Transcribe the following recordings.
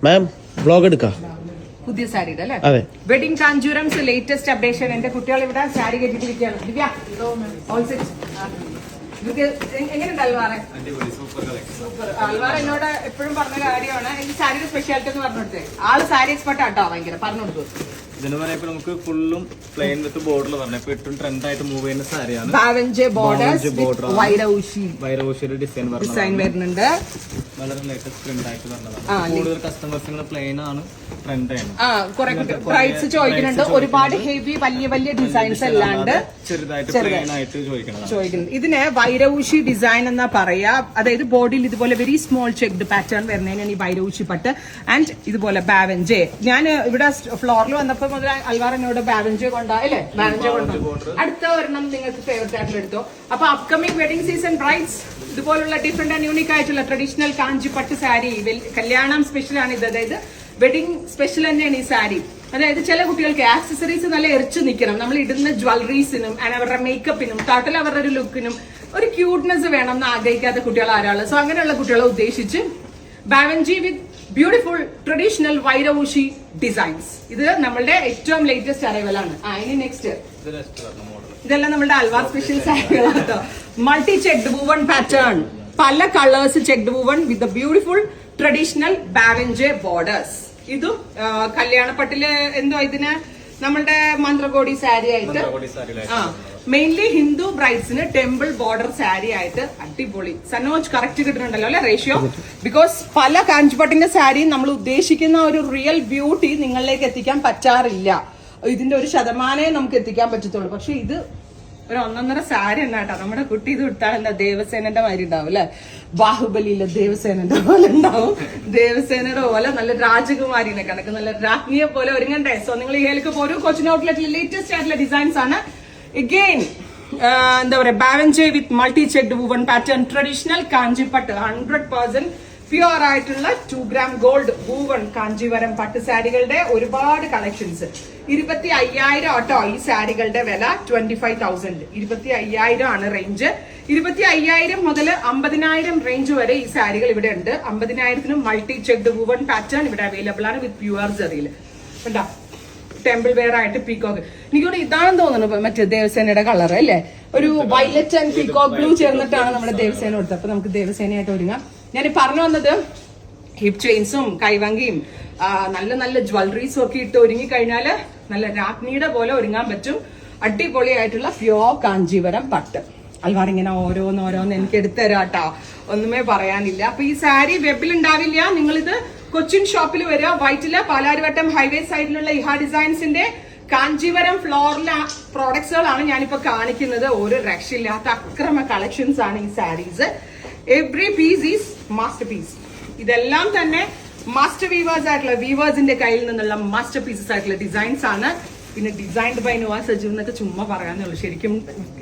മാം vlog എടുക്കാം. പുതിയ സാരി അല്ലേ? വെഡിങ് കാഞ്ചൂരംസ് ലേറ്റസ്റ്റ് അപ്ഡേഷൻ. എന്റെ കുട്ടികൾ ഇവിടെ സാരി കെട്ടിട്ടിരിക്കുകയാണ്. ദിവ്യ എങ്ങനെയുണ്ട് അൽവാറെ? സൂപ്പർ. അൽവാർ എന്നോട് എപ്പോഴും പറഞ്ഞ കാര്യമാണ് എനിക്ക് സാരിയുടെ സ്പെഷ്യാലിറ്റി എന്ന് പറഞ്ഞു കൊടുത്തേ. ആള് സാരി എക്സ്പെർട്ട് ആട്ടോ, ഭയങ്കര പറഞ്ഞു കൊടുത്തു. ഇതിന് പറയുമ്പോ നമുക്ക് ഫുള്ളും പ്ലെയിൻ വിത്ത് ബോർഡർ പറഞ്ഞു. ഇപ്പൊ ഏറ്റവും ട്രെൻഡ് ആയിട്ട് മൂവ് ചെയ്യുന്ന സാരിയാണ്. വൈരൌഷിയുടെ ഡിസൈൻ വരുന്നുണ്ട്. വളരെ ലേറ്റസ്റ്റ് ട്രെൻഡ് ആയിട്ട് പറഞ്ഞതാണ്. കൂടുതൽ കസ്റ്റമേഴ്സ് പ്ലെയിൻ ആണ് ട്രെൻഡ് ആണ്. പ്രൈസ് ചോദിക്കുന്നുണ്ട്. ഒരുപാട് ഹെവി വലിയ വലിയ ഡിസൈൻസ് അല്ലാണ്ട് ചെറുതായിട്ട് പ്ലെയിൻ ആയിട്ട് ചോദിക്കുന്നത്. ഇതിന് വൈരൌഷി ഡിസൈൻ എന്നാ പറയാ. അതായത് ബോഡിയിൽ ഇതുപോലെ വെരി സ്മോൾ ചെക്ഡ് പാറ്റേൺ വരുന്നതിനാണ് ഈ വൈരൌഷി പട്ട്. ആൻഡ് ഇതുപോലെ ബാവൻജെ. ഞാൻ ഇവിടെ ഫ്ലോറിൽ വന്നപ്പോ മുതൽ അൽവാർ എന്നോട് ബാവൻജെ കൊണ്ടാ അല്ലേ? ബാവൻജെ കൊണ്ടോ. അടുത്ത ഒരെണ്ണം നിങ്ങൾക്ക് ഫേവറേറ്റ് ആയിട്ടുള്ള എടുത്തോ. അപ്പൊ അപ്കമിംഗ് വെഡിങ് സീസൺ ബ്രൈഡ്സ് ഇതുപോലുള്ള ഡിഫറെന്റ് ആൻഡ് യൂണിക് ആയിട്ടുള്ള ട്രഡീഷണൽ കാഞ്ചി പട്ട് സാരി കല്യാണം സ്പെഷ്യൽ ആണ് ഇത്. അതായത് വെഡിങ് സ്പെഷ്യൽ തന്നെയാണ് ഈ സാരി. അതായത് ചില കുട്ടികൾക്ക് ആക്സസറീസ് നല്ല എറിച്ചു നിൽക്കണം. നമ്മൾ ഇടുന്ന ജ്വല്ലറീസിനും അവരുടെ മേക്കപ്പിനും ടോട്ടൽ അവരുടെ ഒരു ലുക്കിനും ഒരു ക്യൂട്ട്നെസ് വേണം എന്ന് ആഗ്രഹിക്കാത്ത കുട്ടികൾ ആരാള്. സോ അങ്ങനെയുള്ള കുട്ടികളെ ഉദ്ദേശിച്ച് ബാവൻജി വിത്ത് ബ്യൂട്ടിഫുൾ ട്രഡീഷണൽ വൈരൌഷി ഡിസൈൻസ്. ഇത് നമ്മളുടെ ഏറ്റവും ലേറ്റസ്റ്റ് അറൈവൽ ആണ്. ഇനി നെക്സ്റ്റ് ഇതെല്ലാം നമ്മുടെ അൽവാർ സ്പെഷ്യൽ സാരികളാണ് കേട്ടോ. മൾട്ടി ചെക്ഡ് വുവൺ പാറ്റേൺ, പല colours checked woven with beautiful traditional ബാവൻജെ ബോർഡേഴ്സ്. ഇതും കല്യാണപ്പട്ടില് എന്തോ ഇതിന് നമ്മളുടെ മന്ത്രകോടി സാരി ആയിട്ട് മെയിൻലി ഹിന്ദു ബ്രൈഡ്സിന് ടെമ്പിൾ ബോർഡർ സാരി ആയിട്ട് അടിപൊളി. സനോജ് കറക്റ്റ് കിട്ടുന്നുണ്ടല്ലോ അല്ലെ റേഷ്യോ? ബിക്കോസ് പല കാഞ്ചിപ്പട്ടിന്റെ സാരിയും നമ്മൾ ഉദ്ദേശിക്കുന്ന ഒരു റിയൽ ബ്യൂട്ടി നിങ്ങളിലേക്ക് എത്തിക്കാൻ പറ്റാറില്ല. ഇതിന്റെ 1% നമുക്ക് എത്തിക്കാൻ പറ്റത്തുള്ളൂ. പക്ഷെ ഇത് ഒരു 1.5 സാരി എന്നാട്ടോ. നമ്മുടെ കുട്ടി ഇത് വിട്ടാൽ എന്താ ദേവസേനന്റെ മാതിരി ഉണ്ടാവും അല്ലെ? ബാഹുബലിയിലെ ദേവസേനന്റെ പോലെ ഉണ്ടാവും. ദേവസേനയുടെ പോലെ നല്ല രാജകുമാരിനെ കണക്ക് നല്ല രാജ്ഞിയെ പോലെ ഒരുങ്ങണ്ടേ? സോ നിങ്ങൾ ഈ ഹേലിക്ക് ഒരു കൊച്ചിൻ ഔട്ട്ലെറ്റിലെ ലേറ്റസ്റ്റ് ആയിട്ടുള്ള ഡിസൈൻസ് ആണ്. Again, എന്താ പറയാ, ബാവൻജെ with multi checked woven pattern traditional കാഞ്ചിപ്പട്ട് 100% പ്യുവർ ആയിട്ടുള്ള 2 gram ഗോൾഡ് വൂവൺ കാഞ്ചീവരം പട്ട് സാരികളുടെ ഒരുപാട് കളക്ഷൻസ്. 25,000 ആട്ടോ ഈ സാരികളുടെ വില. 25,000 25,000 ആണ് റേഞ്ച്. 25,000 മുതൽ 50,000 റേഞ്ച് വരെ ഈ സാരികൾ ഇവിടെ ഉണ്ട്. 50,000 മൾട്ടി ചെക്ഡ് വുവൺ പാറ്റേൺ ഇവിടെ അവൈലബിൾ ആണ് വിത്ത് പ്യുവർ ജെറിയിൽ. കണ്ടോ? ടെമ്പിൾ വെയർ ആയിട്ട് പീക്കോക്ക്. എനിക്കോട് ഇതാണെന്ന് തോന്നുന്നു മറ്റേ ദേവസേനയുടെ കളർ അല്ലേ? ഒരു വയലറ്റ് ആൻഡ് പീക്കോക്ക് ബ്ലൂ ചേർന്നിട്ടാണ് നമ്മുടെ ദേവസേന കൊടുത്തത്. അപ്പൊ നമുക്ക് ദേവസേനയായിട്ട് ഒരുങ്ങാം. ഞാൻ പറഞ്ഞു വന്നത് ഹിപ്പ് ചെയിൻസും കൈവങ്കിയും നല്ല നല്ല ജ്വല്ലറീസും ഒക്കെ ഇട്ട് ഒരുങ്ങി കഴിഞ്ഞാല് നല്ല രാജ്ഞിയുടെ പോലെ ഒരുങ്ങാൻ പറ്റും. അടിപൊളിയായിട്ടുള്ള പ്യോർ കാഞ്ചീവരം പട്ട്. അൽവാർ ഇങ്ങനെ ഓരോന്നോരോന്ന് എനിക്ക് എടുത്തരാട്ടോ, ഒന്നുമേ പറയാനില്ല. അപ്പൊ ഈ സാരി വെബിൽ ഉണ്ടാവില്ല. നിങ്ങളിത് കൊച്ചിൻ ഷോപ്പിൽ വരിക. വൈറ്റില പാലാരിവട്ടം ഹൈവേ സൈഡിലുള്ള ഇഹ ഡിസൈൻസിന്റെ കാഞ്ചീവരം ഫ്ലോറിലെ പ്രോഡക്ട്സുകളാണ് ഞാനിപ്പോ കാണിക്കുന്നത്. ഒരു രക്ഷയില്ലാത്ത അക്രമ കളക്ഷൻസ് ആണ് ഈ sarees. Every piece is masterpiece. ഇതെല്ലാം തന്നെ മാസ്റ്റർ വീവേഴ്സ് ആയിട്ടുള്ള വീവേഴ്സിന്റെ കയ്യിൽ നിന്നുള്ള മാസ്റ്റർ പീസസ് ആയിട്ടുള്ള ഡിസൈൻസ് ആണ്. പിന്നെ ഡിസൈൻഡ് ബൈ നോവ സജീവ് എന്നൊക്കെ ചുമ്മാ പറയാന്നുള്ളൂ. ശരിക്കും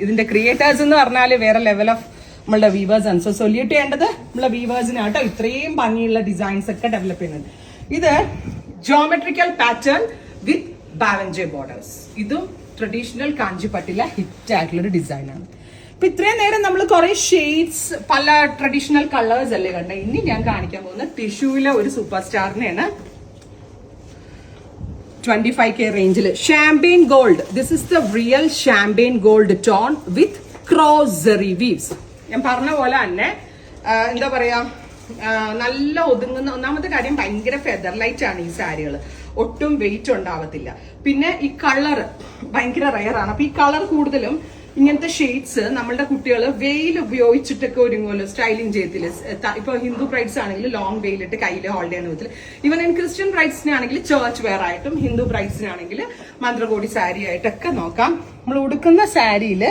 ഇതിന്റെ ക്രിയേറ്റേഴ്സ് എന്ന് പറഞ്ഞാൽ വേറെ ലെവൽ ഓഫ് നമ്മളുടെ വീവേഴ്സ് ആണ്. സോ സൊല്യൂട്ട് ചെയ്യേണ്ടത് നമ്മളെ വീവേഴ്സിനാട്ടോ ഇത്രയും ഭംഗിയുള്ള ഡിസൈൻസ് ഒക്കെ ഡെവലപ്പ് ചെയ്യുന്നത്. ഇത് ജോമെട്രിക്കൽ പാറ്റേൺ വിത്ത് ബാവൻജെ ബോർഡേഴ്സ്. ഇതും ട്രഡീഷണൽ കാഞ്ചിപ്പട്ടിലെ ഹിറ്റ് ആയിട്ടുള്ള ഒരു ഡിസൈൻ ആണ്. അപ്പൊ ഇത്രയും നേരം നമ്മൾ കുറെ ഷെയ്ഡ്സ് പല ട്രഡീഷണൽ കളേഴ്സ് അല്ലേ കണ്ടത്. ഇനി ഞാൻ കാണിക്കാൻ പോകുന്ന ടിഷ്യൂവിലെ ഒരു സൂപ്പർ സ്റ്റാറിനെയാണ്. 25K റേഞ്ചിൽ champagne gold. This is the real champagne gold tone with ക്രോസറി വീവ്സ്. ഞാൻ പറഞ്ഞ പോലെ തന്നെ എന്താ പറയാ, നല്ല ഒതുങ്ങുന്ന. ഒന്നാമത്തെ കാര്യം ഭയങ്കര ഫെദർ ലൈറ്റ് ആണ് ഈ സാരികൾ. ഒട്ടും വെയിറ്റ് ഉണ്ടാവത്തില്ല. പിന്നെ ഈ കളർ ഭയങ്കര റയർ ആണ്. അപ്പൊ ഈ കളർ കൂടുതലും ഇങ്ങനത്തെ ഷെയ്ഡ്സ് നമ്മളുടെ കുട്ടികൾ വെയിൽ ഉപയോഗിച്ചിട്ടൊക്കെ ഒരുങ്ങുമല്ലോ, സ്റ്റൈലിംഗ് ചെയ്യത്തില്ല. ഇപ്പൊ ഹിന്ദു ബ്രൈഡ്സ് ആണെങ്കിൽ ലോങ് വെയിലിട്ട് കയ്യിൽ ഹോൾഡ് ചെയ്യുന്ന വിധത്തിൽ. ഈവൻ ക്രിസ്ത്യൻ ബ്രൈഡ്സിനാണെങ്കിൽ ചേർച്ച് വെയർ ആയിട്ടും ഹിന്ദു ബ്രൈഡ്സിനാണെങ്കിൽ മന്ത്രകോടി സാരി ആയിട്ടൊക്കെ നോക്കാം. നമ്മൾ ഉടുക്കുന്ന സാരിയിൽ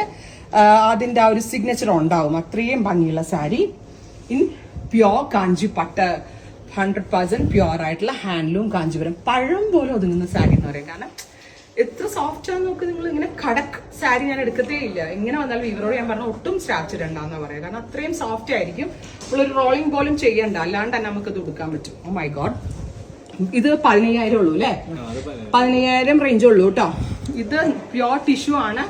അതിന്റെ ആ ഒരു സിഗ്നേച്ചർ ഉണ്ടാവും. അത്രയും ഭംഗിയുള്ള സാരി ഇൻ പ്യോർ കാഞ്ചി പട്ട്. 100% പ്യോർ ആയിട്ടുള്ള ഹാൻഡ്ലൂം കാഞ്ചീപുരം. പഴം പോലെ ഒതുങ്ങുന്ന സാരി എന്ന് പറയും. കാരണം എത്ര സോഫ്റ്റ് ആണെന്ന് നോക്ക് നിങ്ങൾ. ഇങ്ങനെ കടക്ക് സാരി ഞാൻ എടുക്കത്തേ ഇല്ല. ഇങ്ങനെ വന്നാലും ഇവരോട് ഞാൻ പറഞ്ഞ ഒട്ടും സ്റ്റാച്ച് ഇടണ്ടെന്നാ പറയാം. കാരണം അത്രയും സോഫ്റ്റ് ആയിരിക്കും. നമ്മളൊരു റോളിംഗ് പോലും ചെയ്യണ്ട, അല്ലാണ്ട് തന്നെ നമുക്കത് ഉടുക്കാൻ പറ്റും. Oh my god. ഇത് 15,000 ഉള്ളൂ അല്ലേ? 15,000 റേഞ്ച് ഉള്ളൂ കേട്ടോ. ഇത് പ്യോർ ടിഷ്യൂ ആണ്.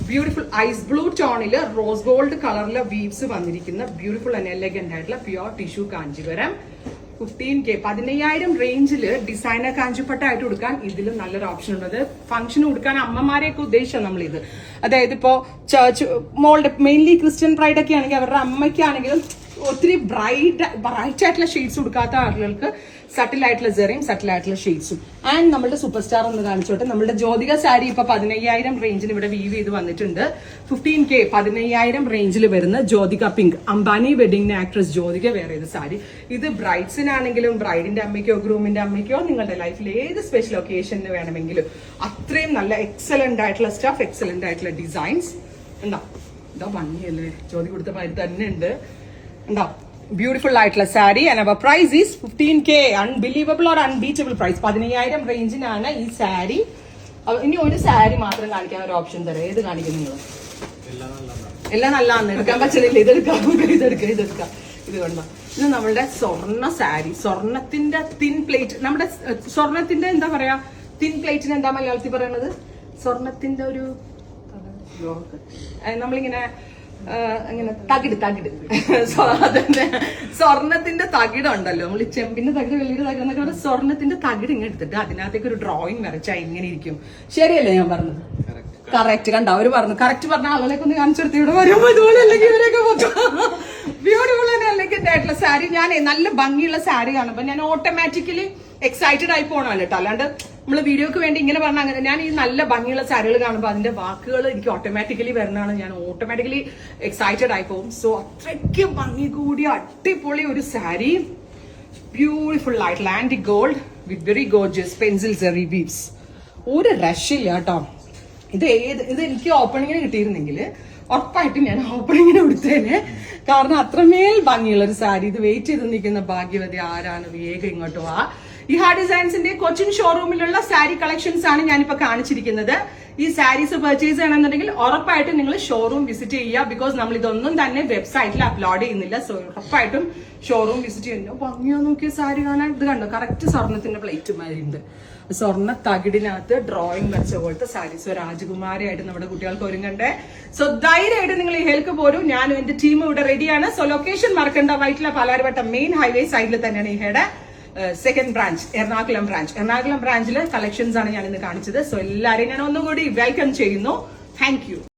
ബ്യൂട്ടിഫുൾ ഐസ് ബ്ലൂ ടോണില് റോസ് ഗോൾഡ് കളറിലെ വീവ്സ് വന്നിരിക്കുന്ന ബ്യൂട്ടിഫുൾ ആൻഡ് എലഗന്റ് ആയിട്ടുള്ള പ്യോർ ടിഷ്യൂ കാഞ്ചീപുരം. 15K 15,000 റേഞ്ചില് ഡിസൈനർ കാഞ്ചിപ്പട്ടായിട്ട് കൊടുക്കാൻ ഇതിലും നല്ലൊരു ഓപ്ഷൻ ഉണ്ട്. അത് ഫംഗ്ഷന് കൊടുക്കാൻ അമ്മമാരെയൊക്കെ ഉദ്ദേശിച്ചാണ് നമ്മളിത്. അതായത് ഇപ്പോ ചർച്ച് മോളുടെ മെയിൻലി ക്രിസ്ത്യൻ ബ്രൈഡ് ഒക്കെ ആണെങ്കിൽ അവരുടെ അമ്മയ്ക്കാണെങ്കിലും ഒത്തിരി ബ്രൈറ്റ് ആയിട്ടുള്ള ഷെയ്ഡ്സ് കൊടുക്കാത്ത ആളുകൾക്ക് സട്ടിൽ ആയിട്ടുള്ള സെറിയും സട്ടിൽ ആയിട്ടുള്ള ഷെയ്ഡ്സും. ആൻഡ് നമ്മുടെ സൂപ്പർ സ്റ്റാർ ഒന്ന് കാണിച്ചോട്ടെ. നമ്മുടെ ജ്യോതിക സാരി ഇപ്പൊ 15,000 റേഞ്ചിന് ഇവിടെ വീവ് ചെയ്ത് വന്നിട്ടുണ്ട്. 15K 15,000 റേഞ്ചിൽ വരുന്ന ജ്യോതിക പിങ്ക്, അംബാനി വെഡിങ്ങിന് ആക്ട്രസ് ജ്യോതിക വെയർ ചെയ്ത സാരി. ഇത് ബ്രൈഡ്സിനാണെങ്കിലും ബ്രൈഡിന്റെ അമ്മയ്ക്കോ ഗ്രൂമിന്റെ അമ്മയ്ക്കോ നിങ്ങളുടെ ലൈഫിൽ ഏത് സ്പെഷ്യൽ ഒക്കേഷന് വേണമെങ്കിലും അത്രയും നല്ല എക്സലന്റ് ആയിട്ടുള്ള സ്റ്റഫ്, എക്സലന്റ് ആയിട്ടുള്ള ഡിസൈൻസ് ഉണ്ടാവും. ഇതാ ഭംഗിയല്ലേ, ജ്യോതി കൊടുത്ത മാതിരി തന്നെ ഉണ്ട്. ഉണ്ടാവും ബ്യൂട്ടിഫുൾ ആയിട്ടുള്ള sari. And our price is 15K. Unbelievable or unbeatable price. 15,000 റേഞ്ചിനാണ് ഈ സാരി. ഇനി ഒരു സാരി മാത്രം കാണിക്കാൻ ഒരു ഓപ്ഷൻ തരാം. ഏത് കാണിക്കും നിങ്ങൾ? എല്ലാം നല്ലതാണ്, എടുക്കാൻ പറ്റുന്നില്ല. ഇതെടുക്കാം, ഇതെടുക്കാം. ഇത് കണ്ടോ, ഇത് നമ്മളുടെ സ്വർണ്ണ സാരി. സ്വർണത്തിന്റെ തിൻ പ്ലേറ്റ്. നമ്മുടെ സ്വർണത്തിന്റെ എന്താ പറയാ, തിൻ പ്ലേറ്റിന് എന്താ മലയാളത്തിൽ പറയണത്? സ്വർണത്തിന്റെ ഒരു നമ്മളിങ്ങനെ അങ്ങനെ തകിട് അതിന്റെ സ്വർണത്തിന്റെ തകിടുണ്ടല്ലോ, നമ്മൾ ചെമ്പിന്റെ തകിട്, വെള്ളിയുടെ തകിട് എന്നൊക്കെ പറഞ്ഞാൽ സ്വർണത്തിന്റെ തകിട് ഇങ്ങനെ എടുത്തിട്ട് അതിനകത്തേക്ക് ഒരു ഡ്രോയിങ് വരച്ചാൽ ഇങ്ങനെ ഇരിക്കും. ശരിയല്ലേ ഞാൻ പറഞ്ഞത്? കറക്റ്റ്. കണ്ട, അവര് പറഞ്ഞു കറക്റ്റ് പറഞ്ഞ ആളുകളൊക്കെ ഒന്ന് കാണിച്ചു കൊടുത്ത് ഇവിടെ വരുമ്പോ ഇതുപോലെ അല്ലെങ്കിൽ ഇവരൊക്കെ ബ്യൂട്ടിഫുൾ തന്നെ അല്ലെങ്കിൽ ആയിട്ടുള്ള സാരി. ഞാൻ നല്ല ഭംഗിയുള്ള സാരി കാണുമ്പോ ഞാൻ ഓട്ടോമാറ്റിക്കലി എക്സൈറ്റഡ് ആയി പോകണമല്ലോ കേട്ടോ. അല്ലാണ്ട് നമ്മള് വീഡിയോക്ക് വേണ്ടി ഇങ്ങനെ പറഞ്ഞാൽ അങ്ങനെ. ഞാൻ ഈ നല്ല ഭംഗിയുള്ള സാരികൾ കാണുമ്പോൾ അതിന്റെ വാക്കുകൾ എനിക്ക് ഓട്ടോമാറ്റിക്കലി വരുന്നതാണ്. ഞാൻ ഓട്ടോമാറ്റിക്കലി എക്സൈറ്റഡ് ആയി പോകും. സോ അത്രയ്ക്ക് ഭംഗി കൂടിയ അടിപൊളി ഒരു സാരി, ബ്യൂട്ടിഫുൾ ആയിട്ടുള്ള ആന്റി gold with very gorgeous pencil സെറി വീവ്സ്. ഒരു രക്ഷയില്ല കേട്ടോ. ഇത് എനിക്ക് ഓപ്പണിങ്ങിന് കിട്ടിയിരുന്നെങ്കിൽ ഉറപ്പായിട്ടും ഞാൻ ഓപ്പണിങ്ങിന് കൊടുത്തേനെ. കാരണം അത്രമേൽ ഭംഗിയുള്ള ഒരു സാരി. ഇത് വെയിറ്റ് ചെയ്ത് നിൽക്കുന്ന ഭാഗ്യവതി ആരാണ്? വേഗം ഇങ്ങോട്ട് വാ. ഈ ഹാ ഡിസൈൻസിന്റെ കൊച്ചിൻ ഷോറൂമിലുള്ള സാരി കളക്ഷൻസ് ആണ് ഞാനിപ്പോ കാണിച്ചിരിക്കുന്നത്. ഈ സാരീസ് പർച്ചേസ് ചെയ്യണമെന്നുണ്ടെങ്കിൽ ഉറപ്പായിട്ടും നിങ്ങൾ ഷോറൂം വിസിറ്റ് ചെയ്യുക. ബിക്കോസ് നമ്മൾ ഇതൊന്നും തന്നെ വെബ്സൈറ്റിൽ അപ്ലോഡ് ചെയ്യുന്നില്ല. സോ ഉറപ്പായിട്ടും ഷോറൂം വിസിറ്റ് ചെയ്യുന്നു. ഭംഗിയോ നോക്കിയ സാരി കാണാൻ. ഇത് കണ്ടോ, കറക്റ്റ് സ്വർണത്തിന്റെ പ്ലേറ്റുമാരുണ്ട്. സ്വർണ്ണ തകിടിനകത്ത് ഡ്രോയിങ് വരച്ച പോലത്തെ സാരീസ്. ഒരു രാജകുമാരിയായിട്ട് നമ്മുടെ കുട്ടികൾക്ക് ഒരുങ്ങണ്ടേ. സോ ധൈര്യമായിട്ട് നിങ്ങൾ ഈ ഹെൽക്ക് പോരും. ഞാനും എന്റെ ടീമും ഇവിടെ റെഡിയാണ്. സോ ലൊക്കേഷൻ മറക്കണ്ട, വൈറ്റില പാലാരിവട്ടം മെയിൻ ഹൈവേ സൈഡിൽ തന്നെയാണ് ഈഹയുടെ second branch, Ernakulam branch. Ernakulam ബ്രാഞ്ചിലെ കളക്ഷൻസ് ആണ് ഞാൻ ഇന്ന് കാണിച്ചത്. സോ എല്ലാവരെയും ഞാൻ ഒന്നുകൂടി വെൽക്കം ചെയ്യുന്നു. Thank you.